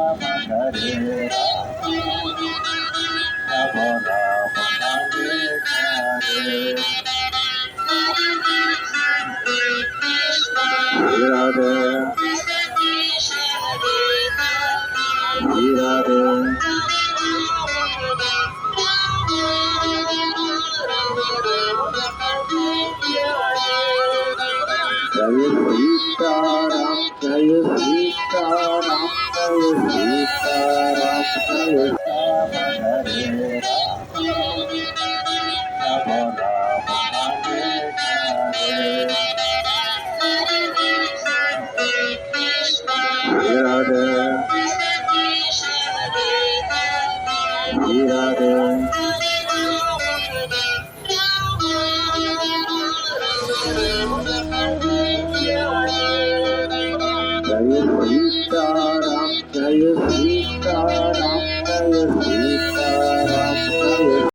Hare Rama Rama Hare Hare Radhe Radhe Jai Sitaram Jai Sitaram Jai Sitaram Jai Rama Hare Rama Rama Hare Hare Radhe Radhe Jai Sitaram Jai Sitaram